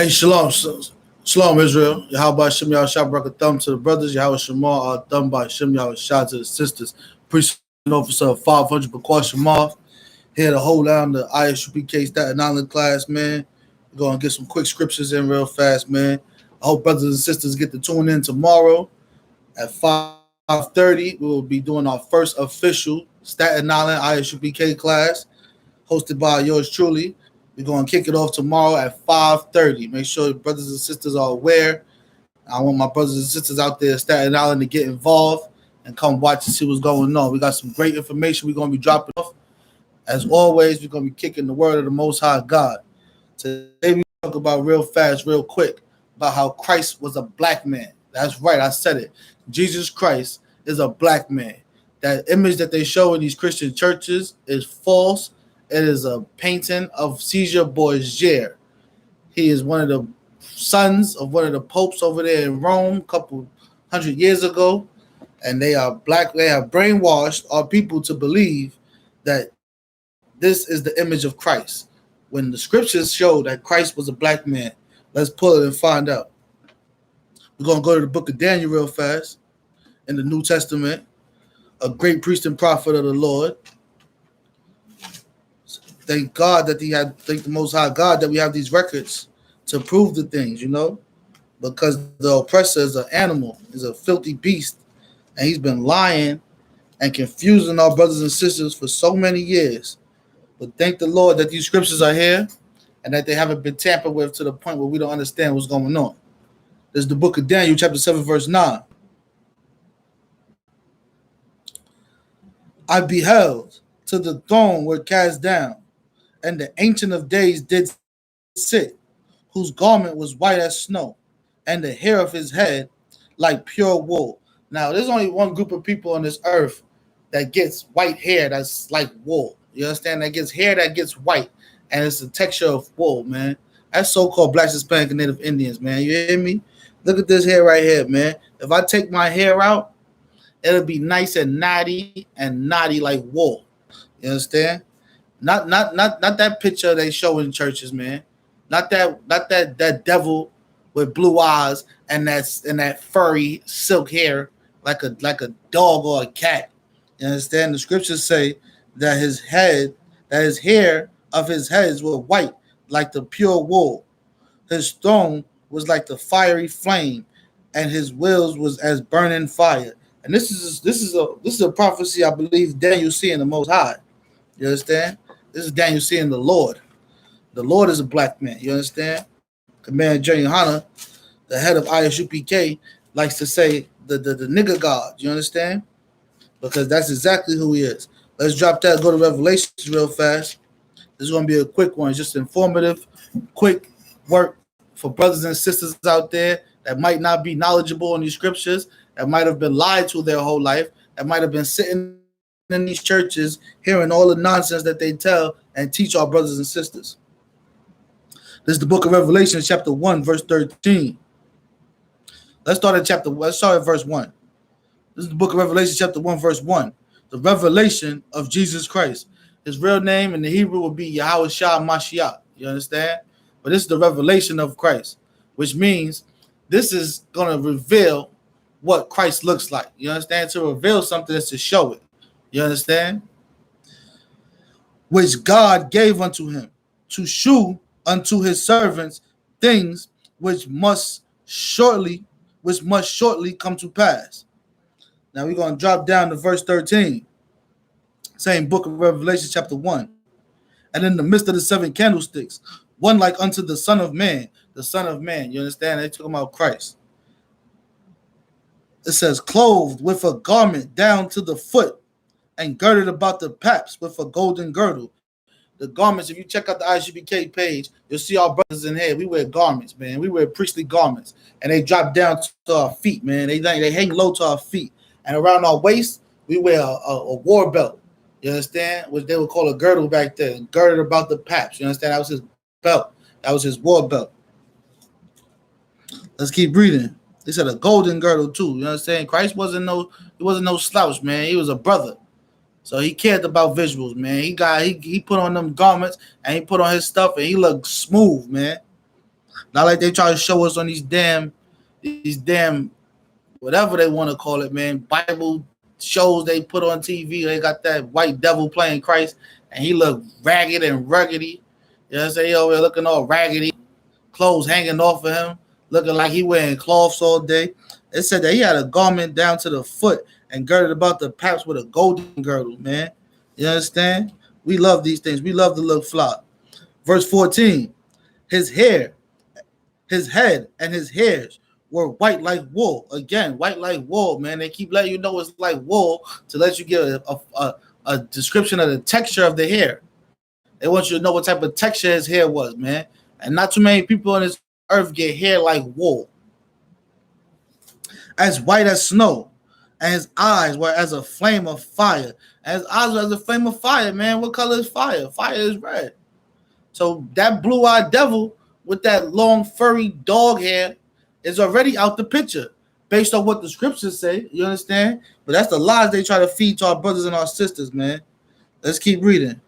Hey, shalom, Israel. Yahweh Shem Yahweh Shah Barak Thumb to the brothers. Yahweh Shemar Thumb by Shem Yahweh Shah to the sisters. Priest officer of 500 Bakar Shemar. Here to hold down the ISUPK Staten Island class, man. We're going to get some quick scriptures in real fast, man. I hope brothers and sisters get to tune in tomorrow at 5:30. We will be doing our first official Staten Island ISUPK class hosted by yours truly. We're going to kick it off tomorrow at 5:30. Make sure your brothers and sisters are aware. I want my brothers and sisters out there in Staten Island to get involved and come watch and see what's going on. We got some great information we're going to be dropping off. As always, we're going to be kicking the word of the Most High God. Today we talk about real fast, real quick, about how Christ was a black man. That's right, I said it. Jesus Christ is a black man. That image that they show in these Christian churches is false. It is a painting of Caesar Borgia. He is one of the sons of one of the popes over there in Rome a couple hundred years ago. And they are black. They have brainwashed our people to believe that this is the image of Christ. When the scriptures show that Christ was a black man, let's pull it and find out. We're going to go to the book of Daniel real fast in the New Testament. A great priest and prophet of the Lord. Thank God that thank the Most High God that we have these records to prove the things, because the oppressor is an animal, is a filthy beast, and he's been lying and confusing our brothers and sisters for so many years. But thank the Lord that these scriptures are here and that they haven't been tampered with to the point where we don't understand what's going on. This is the book of Daniel, chapter 7, verse 9. I beheld till the throne were cast down, and the Ancient of Days did sit, whose garment was white as snow, and the hair of his head like pure wool. Now, there's only one group of people on this earth that gets white hair that's like wool. You understand? That gets hair that gets white, and it's the texture of wool, man. That's so-called Black, Hispanic, and Native Indians, man. You hear me? Look at this hair right here, man. If I take my hair out, it'll be nice and knotty like wool. You understand? Not that picture they show in churches, man. Not that devil with blue eyes and that furry silk hair like a dog or a cat. You understand? The scriptures say that his hair of his heads were white like the pure wool. His throne was like the fiery flame, and his wheels was as burning fire. And this is a prophecy I believe Daniel seeing the Most High. You understand? This is Daniel seeing the Lord. The Lord is a black man. You understand? Commander General Hanna, the head of ISUPK, likes to say the nigger God. You understand? Because that's exactly who he is. Let's drop that. Go to Revelations real fast. This is going to be a quick one. It's just informative, quick work for brothers and sisters out there that might not be knowledgeable in these scriptures, that might have been lied to their whole life, that might have been sitting in these churches hearing all the nonsense that they tell and teach our brothers and sisters. This is the book of Revelation, chapter 1, verse 13. Let's start at verse 1. This is the book of Revelation, chapter 1, verse 1. The revelation of Jesus Christ. His real name in the Hebrew would be Yahweh Shah Mashiach. You understand? But this is the revelation of Christ, which means this is going to reveal what Christ looks like. You understand? To reveal something is to show it. You understand? Which God gave unto him to shew unto his servants things which must shortly come to pass. Now we're going to drop down to verse 13. Same book of Revelation, chapter 1. And in the midst of the 7 candlesticks, one like unto the Son of Man. The Son of Man, you understand? They're talking about Christ. It says, clothed with a garment down to the foot, and girded about the paps with a golden girdle. The garments, if you check out the ISUPK page, you'll see our brothers in here. We wear garments, man. We wear priestly garments, and they drop down to our feet, man. They hang low to our feet. And around our waist, we wear a war belt. You understand? Which they would call a girdle back then. Girded about the paps. You understand? That was his belt. That was his war belt. Let's keep reading. They said a golden girdle too. You understand? Christ wasn't no slouch, man. He was a brother. So he cared about visuals, man. He put on them garments and he put on his stuff and he looked smooth, man. Not like they try to show us on these damn whatever they want to call it, man. Bible shows they put on TV. They got that white devil playing Christ, and he look ragged and ruggedy. You know what I'm saying? He over there looking all raggedy, clothes hanging off of him, looking like he wearing cloths all day. It said that he had a garment down to the foot and girded about the paps with a golden girdle, man. You understand? We love these things. We love to look fly. Verse 14, his hair, his head, and his hairs were white like wool. Again, white like wool, man. They keep letting you know it's like wool to let you get a description of the texture of the hair. They want you to know what type of texture his hair was, man. And not too many people on this earth get hair like wool. As white as snow, and his eyes were as a flame of fire. And his eyes were as a flame of fire, man. What color is fire? Fire is red. So that blue-eyed devil with that long furry dog hair is already out the picture based on what the scriptures say. You understand? But that's the lies they try to feed to our brothers and our sisters, man. Let's keep reading.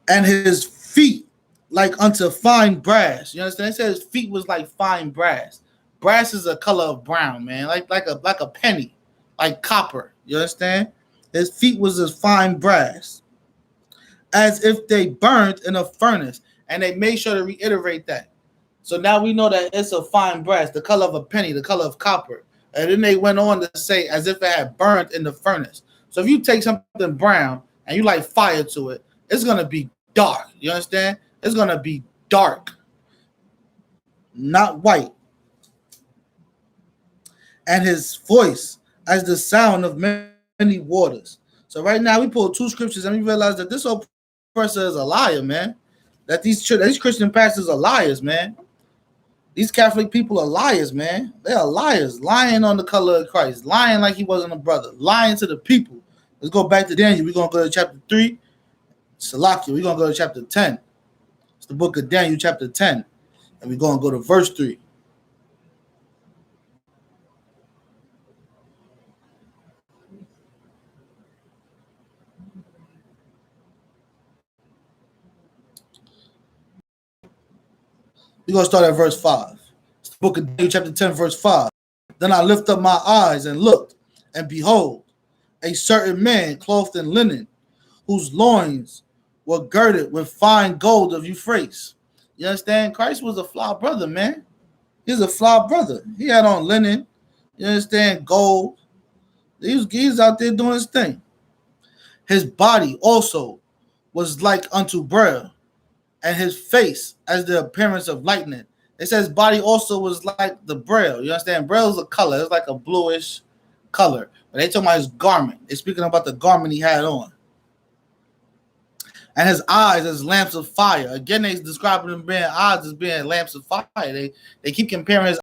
And his feet like unto fine brass. You understand? It says his feet was like fine brass. Brass is a color of brown, man, like a penny, like copper. You understand? His feet was as fine brass, as if they burned in a furnace. And they made sure to reiterate that. So now we know that it's a fine brass, the color of a penny, the color of copper. And then they went on to say as if it had burned in the furnace. So if you take something brown and you light fire to it, it's going to be dark. You understand? It's going to be dark, not white. And his voice as the sound of many waters. So right now we pull two scriptures and we realize that this whole person is a liar, man. That these Christian pastors are liars, man. These Catholic people are liars, man. They are liars, lying on the color of Christ, lying like he wasn't a brother, lying to the people. Let's go back to Daniel. We're going to go to chapter 3. Salakia, we're going to go to chapter 10. It's the book of Daniel, chapter 10. And we're going to go to verse 3. We're going to start at verse 5. It's the book of Daniel, chapter 10, verse 5. Then I lift up my eyes and looked, and behold, a certain man clothed in linen, whose loins were girded with fine gold of Euphrates. You understand? Christ was a fly brother, man. He's a fly brother. He had on linen. You understand? Gold. He's out there doing his thing. His body also was like unto braille, and his face as the appearance of lightning. It says body also was like the braille. You understand? Braille is a color. It's like a bluish color. But they talking about his garment. They're speaking about the garment he had on. And his eyes as lamps of fire. Again, they describing him being eyes as being lamps of fire. They keep comparing his